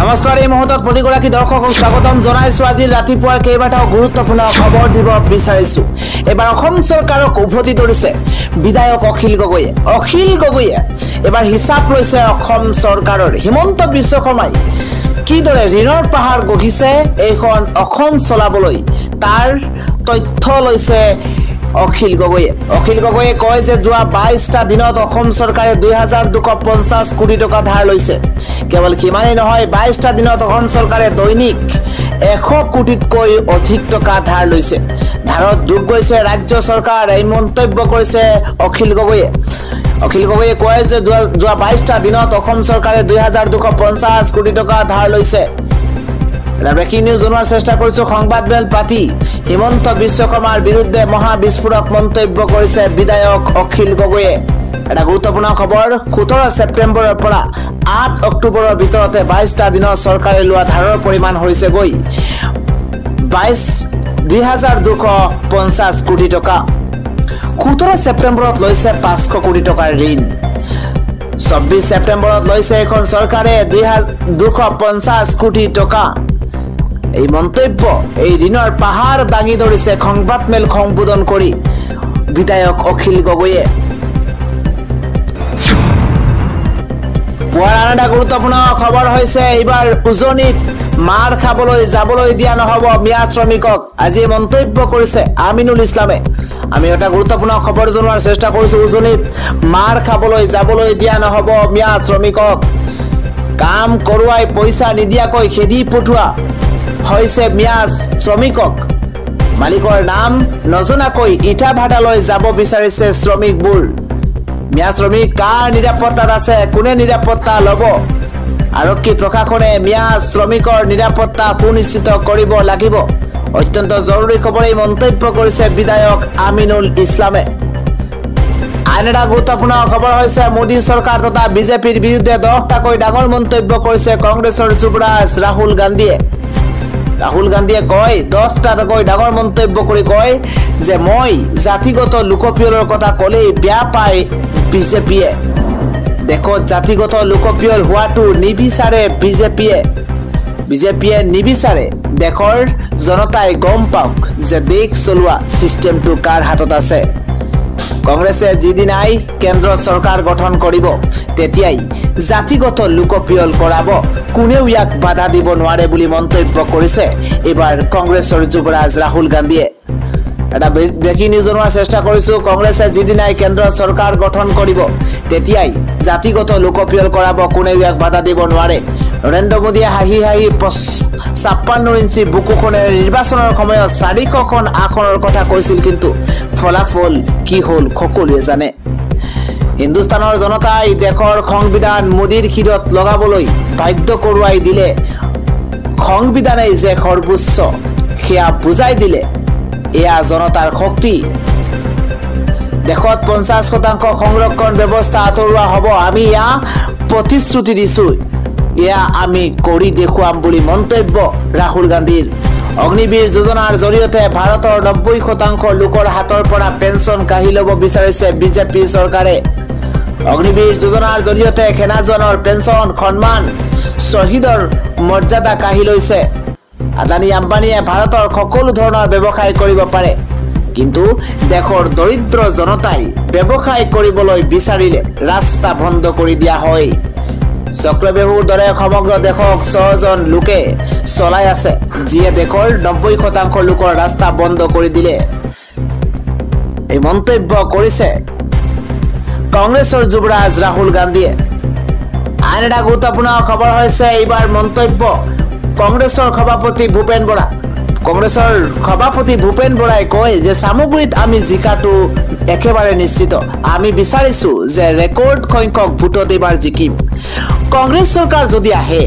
নমস্কাৰ এই মুহূৰ্তত প্ৰতিগৰাকী দৰ্শকক স্বাগতম জনাইছো। আজি ৰাতিপুৱাৰ কেইবাটাও গুৰুত্বপূৰ্ণ খবৰ দিব বিচাৰিছো। এবাৰ অসম চৰকাৰক উভতি ধৰিছে বিধায়ক অখিল গগৈয়ে। অখিল গগৈয়ে এবাৰ হিচাপ লৈছে অসম চৰকাৰৰ। হিমন্ত বিশ্ব শৰ্মাই কিদৰে ঋণৰ পাহাৰ গঢ়িছে এইখন অসম চলাবলৈ তাৰ তথ্য লৈছে অখিল গগৈয়ে। অখিল গগৈয়ে কয় যে যোৱা 22টা দিনত অসম চৰকাৰে 2250 কোটি টকা ধাৰ লৈছে। কেৱল কিমানেই নহয়, 22টা দিনত অসম চৰকাৰে দৈনিক 100 কোটিতকৈ অধিক টকা ধাৰ লৈছে। ধাৰত ডুব গৈছে ৰাজ্য চৰকাৰ, এই মন্তব্য কৰিছে অখিল গগৈয়ে। অখিল গগৈয়ে কয় যে যোৱা 22টা দিনত অসম চৰকাৰে 2250 কোটি টকা ধাৰ লৈছে। ব্ৰেকিং নিউজ জনোৱাৰ চেষ্টা কৰিছো। সংবাদ মেল পাতি হিমন্ত বিশ্ব শৰ্মাৰ বিৰুদ্ধে মহা বিস্ফোৰক মন্তব্য কৰিছে বিধায়ক অখিল গগৈয়ে। এটা গুৰুত্বপূৰ্ণ খবৰ, 17 ছেপ্টেম্বৰৰ পৰা 8 অক্টোবৰৰ ভিতৰতে 22টা দিনত চৰকাৰে লোৱা ধাৰৰ পৰিমাণ হৈছে গৈ 2250 কোটি টকা। 17 ছেপ্টেম্বৰত লৈছে 500 কোটি টকাৰ ঋণ। 24 ছেপ্টেম্বৰত লৈছে এখন চৰকাৰে 2250 কোটি টকা। এই মন্তব্য, এই ঋণৰ পাহাৰ দাঙি ধৰিছে সংবাদ মেল সম্বোধন কৰি বিধায়ক অখিল গগৈয়ে। পুৱাৰ আন এটা গুৰুত্বপূৰ্ণ খবৰ হৈছে এইবাৰ উজনিত মাৰ খাবলৈ যাবলৈ দিয়া নহব মিয়া শ্ৰমিকক। আজি মন্তব্য কৰিছে আমিনুল ইছলামে। আমি এটা গুৰুত্বপূৰ্ণ খবৰ জনোৱাৰ চেষ্টা কৰিছো। উজনিত মাৰ খাবলৈ যাবলৈ দিয়া নহব মিয়া শ্ৰমিকক। কাম কৰোৱাই পইচা নিদিয়াকৈ খেদি পঠোৱা হৈছে মিয়া শ্ৰমিকক। মালিকৰ নাম নজনাকৈ ইটা ভাটালৈ যাব বিচাৰিছে শ্ৰমিকবোৰ। মিয়া শ্ৰমিক কাৰ নিৰাপত্তাত আছে, কোনে নিৰাপত্তা ল'ব? আৰক্ষী প্ৰশাসনে মিয়া শ্ৰমিকৰ নিৰাপত্তা সুনিশ্চিত কৰিব লাগিব। অত্যন্ত জৰুৰী খবৰ, এই মন্তব্য কৰিছে বিধায়ক আমিনুল ইছলামে। আন এটা গুৰুত্বপূৰ্ণ খবৰ হৈছে মোদী চৰকাৰ তথা বিজেপিৰ বিৰুদ্ধে 10টাকৈ ডাঙৰ মন্তব্য কৰিছে কংগ্ৰেছৰ যুৱৰাজ ৰাহুল গান্ধীয়ে। ৰাহুল গান্ধীয়ে কয়, 10টাকৈ ডাঙৰ মন্তব্য কৰি কয় যে মই জাতিগত লোকপিয়লৰ কথা ক'লেই বেয়া পায় বিজেপিয়ে। দেশত জাতিগত লোকপিয়ল হোৱাটো নিবিচাৰে বিজেপিয়ে নিবিচাৰে। দেশৰ জনতাই গম পাওক যে দেশ চলোৱা চিষ্টেমটো কাৰ হাতত আছে। কংগ্ৰেছে যিদিনাই কেন্দ্ৰ চৰকাৰ গঠন কৰিব তেতিয়াই জাতিগত লোকপিয়ল কৰাব, কোনেও ইয়াক বাধা দিব নোৱাৰে বুলি মন্তব্য কৰিছে এইবাৰ কংগ্ৰেছৰ যুৱৰাজ ৰাহুল গান্ধীয়ে। এটা ব্ৰেকিং নিউজ জনোৱাৰ চেষ্টা কৰিছো। কংগ্ৰেছে যিদিনাই কেন্দ্ৰ চৰকাৰ গঠন কৰিব তেতিয়াই জাতিগত লোকপিয়ল কৰাব, কোনেও ইয়াক বাধা দিব নোৱাৰে। নৰেন্দ্ৰ মোদীয়ে হাঁহি হাঁহি 56 ইঞ্চি বুকুখনে নিৰ্বাচনৰ সময়ত 400খন আসনৰ কথা কৈছিল, কিন্তু ফলাফল কি হ'ল সকলোৱে জানে। হিন্দুস্তানৰ জনতাই দেশৰ সংবিধান মোদীৰ শিৰত লগাবলৈ বাধ্য কৰোৱাই দিলে। সংবিধানেই যে সৰ্বোচ্চ সেয়া বুজাই দিলে। এয়া জনতাৰ শক্তি। দেশত 50% সংৰক্ষণ ব্যৱস্থা আঁতৰোৱা হ'ব। আমি এয়া প্ৰতিশ্ৰুতি দিছো, এয়া আমি কৰি দেখুৱাম বুলি মন্তব্য ৰাহুল গান্ধীৰ। অগ্নিবীৰ যোজনাৰ জৰিয়তে ভাৰতৰ 90% লোকৰ হাতৰ পৰা পেঞ্চন কাঢ়ি ল'ব বিচাৰিছে বিজেপি চৰকাৰে। অগ্নিবীৰ যোজনাৰ জৰিয়তে সেনা জোৱানৰ পেঞ্চন, সন্মান, শ্বহীদৰ মৰ্যাদা কাঢ়ি লৈছে। আদানী আম্বানীয়ে ভাৰতৰ সকলো ধৰণৰ ব্যৱসায় কৰিব পাৰে, কিন্তু দেশৰ দৰিদ্ৰ জনতাই ব্যৱসায় কৰিবলৈ বিচাৰিলে ৰাস্তা বন্ধ কৰি দিয়া হয়। চক্ৰবেহুৰ দৰে সমগ্ৰ দেশক 6জন লোকে চলাই আছে, যিয়ে দেশৰ 90% লোকৰ ৰাস্তা বন্ধ কৰি দিলে। এই মন্তব্য কৰিছে কংগ্ৰেছৰ যুৱৰাজ ৰাহুল গান্ধীয়ে। আন এটা গুৰুত্বপূৰ্ণ খবৰ হৈছে এইবাৰ মন্তব্য কংগ্ৰেছৰ সভাপতি ভূপেন বৰা। কংগ্ৰেছৰ সভাপতি ভূপেন বৰাই কয় যে সামগ্ৰীত আমি জিকাটো একেবাৰে নিশ্চিত। আমি বিচাৰিছো যে ৰেকৰ্ড সংখ্যক ভোটত এইবাৰ জিকিম। কংগ্ৰেছ চৰকাৰ যদি আহে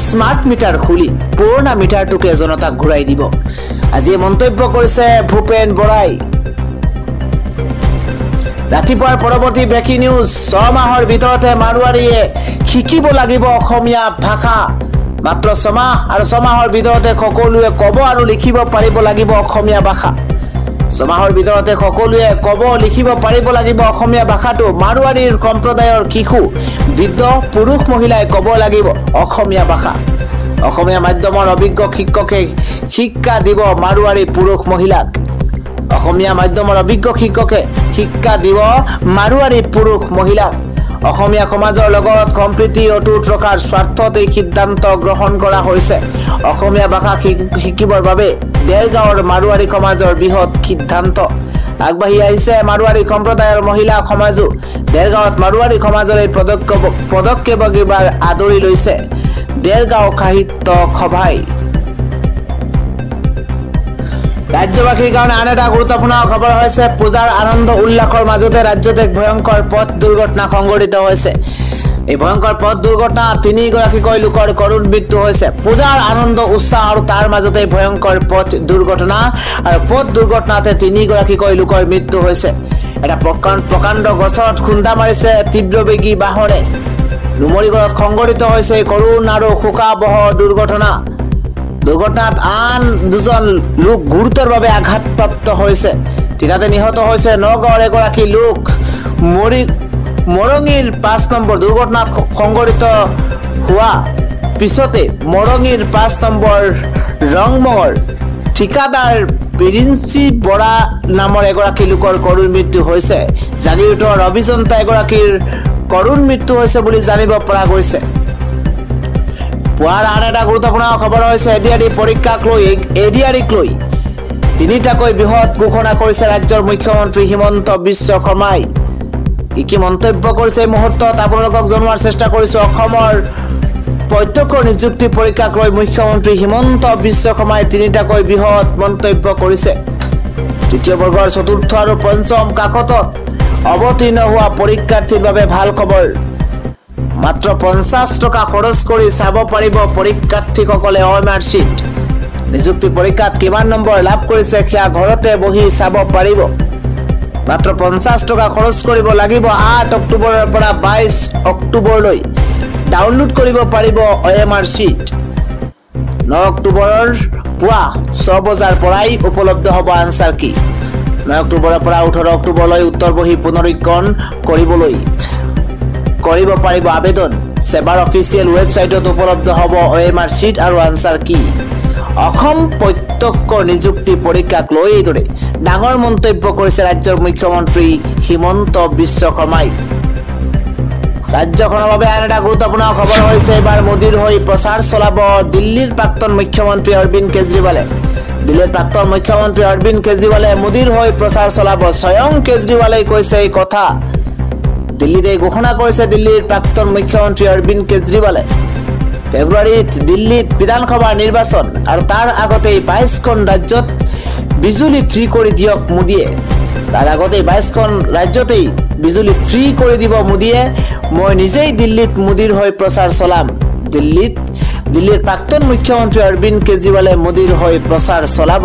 স্মাৰ্ট মিটাৰ খুলি পুৰণা মিটাৰটোকে জনতাক ঘূৰাই দিব। আজি মন্তব্য কৰিছে ভূপেন বৰাই। ৰাতিপুৱাৰ পৰৱৰ্তী ব্ৰেকিং নিউজ, 6 মাহৰ ভিতৰতে মাৰোৱাৰীয়ে শিকিব লাগিব অসমীয়া ভাষা। মাত্ৰ 6 মাহ আৰু 6 মাহৰ ভিতৰতে সকলোৱে ক'ব আৰু লিখিব পাৰিব লাগিব অসমীয়া ভাষা। 6 মাহৰ ভিতৰতে সকলোৱে ক'ব লিখিব পাৰিব লাগিব অসমীয়া ভাষাটো। মাৰোৱাৰীৰ সম্প্ৰদায়ৰ শিশু, বৃদ্ধ, পুৰুষ, মহিলাই ক'ব লাগিব অসমীয়া ভাষা। অসমীয়া মাধ্যমৰ অভিজ্ঞ শিক্ষকে শিক্ষা দিব মাৰোৱাৰী পুৰুষ মহিলাক অসমীয়া মাধ্যমৰ অভিজ্ঞ শিক্ষকে শিক্ষা দিব মাৰোৱাৰী পুৰুষ মহিলাক অসমীয়া সমাজৰ লগত সম্প্ৰীতি অটুট ৰখাৰ স্বাৰ্থত এই সিদ্ধান্ত গ্ৰহণ কৰা হৈছে অসমীয়া ভাষা শিকিবৰ বাবে দেৰগাঁৱৰ মাৰোৱাৰী সমাজৰ বৃহৎ সিদ্ধান্ত আগবাঢ়ি আহিছে মাৰোৱাৰী সম্প্ৰদায়ৰ মহিলা সমাজো দেৰগাঁৱত মাৰোৱাৰী সমাজৰ এই পদক্ষেপক এইবাৰ আদৰি লৈছে দেৰগাঁও সাহিত্য সভাই ৰাজ্যবাসীৰ কাৰণে আন এটা গুৰুত্বপূৰ্ণ খবৰ হৈছে পূজাৰ আনন্দ উল্লাসৰ মাজতে ৰাজ্যত এক ভয়ংকৰ পথ দুৰ্ঘটনা সংঘটিত হৈছে এই ভয়ংকৰ পথ দুৰ্ঘটনা 3 গৰাকীকৈ লোকৰ কৰুণ মৃত্যু হৈছে পূজাৰ আনন্দ উৎসাহ আৰু তাৰ মাজতে ভয়ংকৰ পথ দুৰ্ঘটনা আৰু পথ দুৰ্ঘটনাতে 3 গৰাকীকৈ লোকৰ মৃত্যু হৈছে এটা প্ৰকাণ্ড গছত খুন্দা মাৰিছে তীব্ৰবেগী বাহনে নুমলীগড়ত সংঘটিত হৈছে কৰুণ আৰু শোকাবহ দুৰ্ঘটনাত আন দুজন লোক গুৰুতৰভাৱে আঘাতপ্ৰাপ্ত হৈছে ঠিকাতে নিহত হৈছে নগাঁৱৰ এগৰাকী লোক মৰঙীৰ 5 নম্বৰ দুৰ্ঘটনাত সংঘটিত হোৱা পিছতে মৰঙীৰ 5 নম্বৰ ৰংমঙৰ ঠিকাদাৰ প্ৰিন্সি বৰা নামৰ এগৰাকী লোকৰ কৰুণ মৃত্যু হৈছে জাগিৰোডৰ অভিযন্তা এগৰাকীৰ কৰুণ মৃত্যু হৈছে বুলি জানিব পৰা গৈছে পুৱাৰ আন এটা গুৰুত্বপূৰ্ণ খবৰ হৈছে এডিআৰিক লৈ 3টাকৈ বৃহৎ ঘোষণা কৰিছে ৰাজ্যৰ মুখ্যমন্ত্ৰী হিমন্ত বিশ্ব শৰ্মাই কি মন্তব্য কৰিছে এই মুহূৰ্তত আপোনালোকক জনোৱাৰ চেষ্টা কৰিছো অসমৰ প্ৰত্যক্ষ নিযুক্তি পৰীক্ষাক লৈ মুখ্যমন্ত্ৰী হিমন্ত বিশ্ব শৰ্মাই 3টাকৈ বৃহৎ মন্তব্য কৰিছে তৃতীয় বৰ্গৰ চতুৰ্থ আৰু পঞ্চম কাকতত অৱতীৰ্ণ হোৱা পৰীক্ষাৰ্থীৰ বাবে ভাল খবৰ মাত্ৰ 50 টকা খৰচ কৰি চাব পাৰিব পৰীক্ষাৰ্থীসকলে OMR শীট নিযুক্তি পৰীক্ষাত কিমান নম্বৰ লাভ কৰিছে সেয়া ঘৰতে বহি চাব পাৰিব মাত্ৰ 50 টকা খৰচ কৰিব লাগিব 8 অক্টোবৰৰ পৰা 22 অক্টোবৰলৈ ডাউনলোড কৰিব পাৰিব OMR শীট 9 অক্টোবৰৰ পুৱা 6 বজাৰ পৰাই উপলব্ধ হ'ব আনসাৰ কি 9 অক্টোবৰৰ পৰা 18 অক্টোবৰলৈ উত্তৰ বহি পুনৰীক্ষণ কৰিব পাৰিব আবেদন সেৱাৰ অফিচিয়েল ৱেবছাইটত উপলব্ধ হ'ব OMR শীট আৰু আনসাৰ কি অসম প্ৰত্যক্ষ নিযুক্তি পৰীক্ষাক লৈ এইদৰে ডাঙৰ মন্তব্য কৰিছে ৰাজ্যৰ মুখ্যমন্ত্ৰী হিমন্ত বিশ্ব শৰ্মাই ৰাজ্যখনৰ বাবে আন এটা গুৰুত্বপূৰ্ণ খবৰ হৈছে এবাৰ মোদীৰ হৈ প্ৰচাৰ চলাব দিল্লীৰ প্ৰাক্তন মুখ্যমন্ত্ৰী অৰবিন্দ কেজৰিৱালে দিল্লীৰ প্ৰাক্তন মুখ্যমন্ত্ৰী অৰবিন্দ কেজৰিৱালে মোদীৰ হৈ প্ৰচাৰ চলাব স্বয়ং কেজৰিৱালে কৈছে এই কথা দিল্লীতে ঘোষণা কৰিছে দিল্লীৰ প্ৰাক্তন মুখ্যমন্ত্ৰী অৰবিন্দ কেজৰিৱালে ফেব্ৰুৱাৰীত দিল্লীত বিধানসভা নিৰ্বাচন আৰু তাৰ আগতে 22খন ৰাজ্যত বিজুলী ফ্ৰী কৰি দিয়ক মোদীয়ে তাৰ আগতে 22খন ৰাজ্যতে বিজুলী ফ্ৰী কৰি দিব মোদীয়ে মই নিজেই দিল্লীত মোদীৰ হৈ প্ৰচাৰ চলাম দিল্লীৰ প্ৰাক্তন মুখ্যমন্ত্ৰী অৰবিন্দ কেজৰিৱালে মোদীৰ হৈ প্ৰচাৰ চলাব